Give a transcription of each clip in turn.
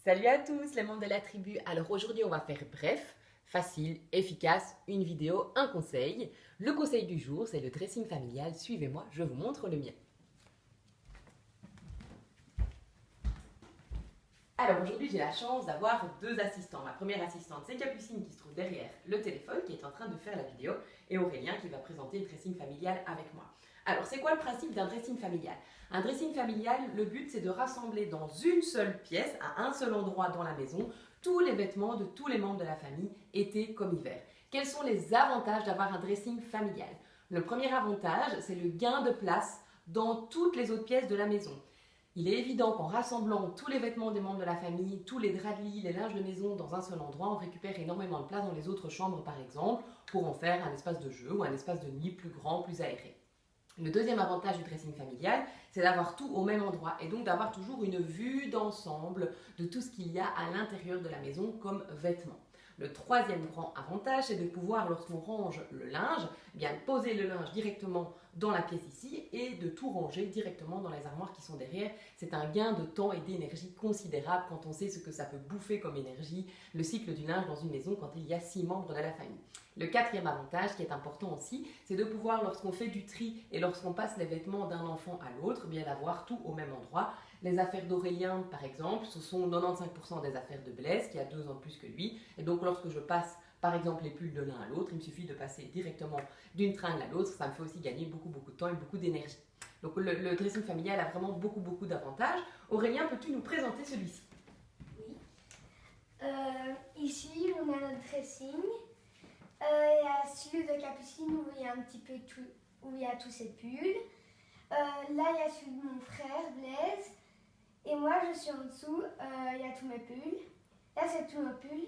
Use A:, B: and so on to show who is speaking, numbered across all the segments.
A: Salut à tous les membres de la tribu. Alors aujourd'hui on va faire bref, facile, efficace, une vidéo, un conseil. Le conseil du jour c'est le dressing familial. Suivez-moi, je vous montre le mien. Alors aujourd'hui j'ai la chance d'avoir deux assistants. Ma première assistante c'est Capucine qui se trouve derrière le téléphone qui est en train de faire la vidéo et Aurélien qui va présenter le dressing familial avec moi. Alors c'est quoi le principe d'un dressing familial? Un dressing familial, le but c'est de rassembler dans une seule pièce, à un seul endroit dans la maison, tous les vêtements de tous les membres de la famille, été comme hiver. Quels sont les avantages d'avoir un dressing familial? Le premier avantage c'est le gain de place dans toutes les autres pièces de la maison. Il est évident qu'en rassemblant tous les vêtements des membres de la famille, tous les draps de lit, les linges de maison dans un seul endroit, on récupère énormément de place dans les autres chambres par exemple, pour en faire un espace de jeu ou un espace de nuit plus grand, plus aéré. Le deuxième avantage du dressing familial, c'est d'avoir tout au même endroit et donc d'avoir toujours une vue d'ensemble de tout ce qu'il y a à l'intérieur de la maison comme vêtements. Le troisième grand avantage, c'est de pouvoir, lorsqu'on range le linge, bien poser le linge directement dans la pièce ici et de tout ranger directement dans les armoires qui sont derrière. C'est un gain de temps et d'énergie considérable quand on sait ce que ça peut bouffer comme énergie, le cycle du linge dans une maison quand il y a 6 membres de la famille. Le quatrième avantage qui est important aussi, c'est de pouvoir, lorsqu'on fait du tri et lorsqu'on passe les vêtements d'un enfant à l'autre, bien d'avoir tout au même endroit. Les affaires d'Aurélien, par exemple, ce sont 95% des affaires de Blaise, qui a 2 ans de plus que lui. Et donc, lorsque je passe, par exemple, les pulls de l'un à l'autre, il me suffit de passer directement d'une tringle à l'autre. Ça me fait aussi gagner beaucoup de temps et beaucoup d'énergie. Donc, le dressing familial a vraiment beaucoup d'avantages. Aurélien, peux-tu nous présenter celui-ci?
B: Oui. Ici, on a notre dressing. Il y a celui de Capucine où il y a un petit peu tout, où il y a tous ses pulls. Là, il y a celui de mon frère, Blaise. Et moi, je suis en dessous, il y a tous mes pulls. Là, c'est tous nos pulls.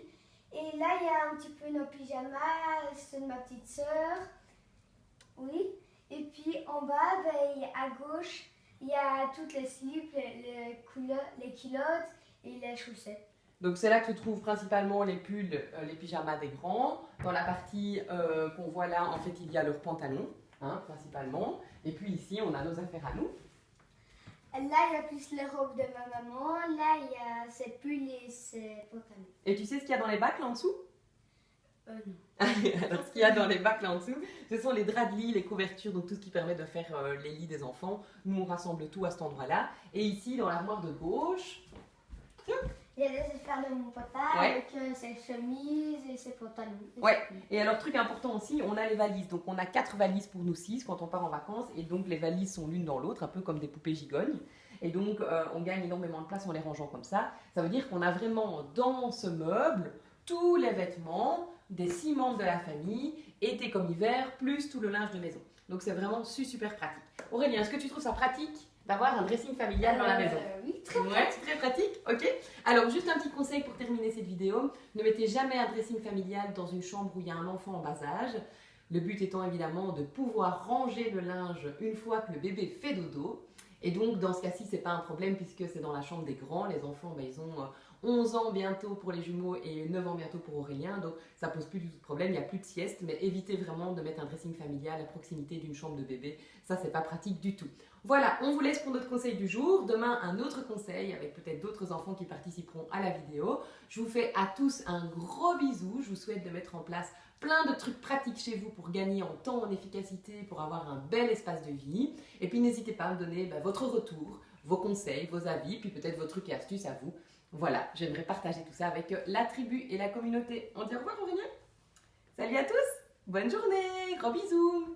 B: Et là, il y a un petit peu nos pyjamas, ceux de ma petite sœur. Oui. Et puis, en bas, à gauche, il y a toutes les slips, les culottes et les chaussettes.
A: Donc c'est là que se trouvent principalement les pulls, les pyjamas des grands. Dans la partie qu'on voit là, en fait, il y a leurs pantalons, principalement. Et puis ici, on a nos affaires à nous.
B: Là, il y a plus les robes de ma maman. Là, il y a ses pulls et ses pantalons.
A: Et tu sais ce qu'il y a dans les bacs là en dessous?
B: Non.
A: Alors, ce qu'il y a dans les bacs là en dessous, ce sont les draps de lit, les couvertures, donc tout ce qui permet de faire les lits des enfants. Nous, on rassemble tout à cet endroit-là. Et ici, dans l'armoire de gauche,
B: il y a les affaires de mon papa avec ses chemises et ses pantalons.
A: Ouais. Et alors, truc important aussi, on a les valises. Donc, on a 4 valises pour nous 6 quand on part en vacances. Et donc, les valises sont l'une dans l'autre, un peu comme des poupées gigognes. Et donc, on gagne énormément de place en les rangeant comme ça. Ça veut dire qu'on a vraiment dans ce meuble tous les vêtements des 6 membres de la famille, été comme hiver, plus tout le linge de maison. Donc, c'est vraiment super pratique. Aurélien, est-ce que tu trouves ça pratique d'avoir un dressing familial dans la maison?
B: Oui, très pratique.
A: Ouais, très pratique, ok. Alors, juste un petit conseil pour terminer cette vidéo. Ne mettez jamais un dressing familial dans une chambre où il y a un enfant en bas âge. Le but étant évidemment de pouvoir ranger le linge une fois que le bébé fait dodo. Et donc, dans ce cas-ci, c'est pas un problème puisque c'est dans la chambre des grands. Les enfants, ils ont 11 ans bientôt pour les jumeaux et 9 ans bientôt pour Aurélien. Donc, ça pose plus du tout de problème. Il n'y a plus de sieste. Mais évitez vraiment de mettre un dressing familial à proximité d'une chambre de bébé. Ça, c'est pas pratique du tout. Voilà, on vous laisse pour notre conseil du jour. Demain, un autre conseil avec peut-être d'autres enfants qui participeront à la vidéo. Je vous fais à tous un gros bisou. Je vous souhaite de mettre en place plein de trucs pratiques chez vous pour gagner en temps, en efficacité, pour avoir un bel espace de vie. Et puis, n'hésitez pas à me donner votre retour, vos conseils, vos avis, puis peut-être vos trucs et astuces à vous. Voilà, j'aimerais partager tout ça avec la tribu et la communauté. On dit au revoir, Aurélien. Salut à tous, bonne journée, gros bisous.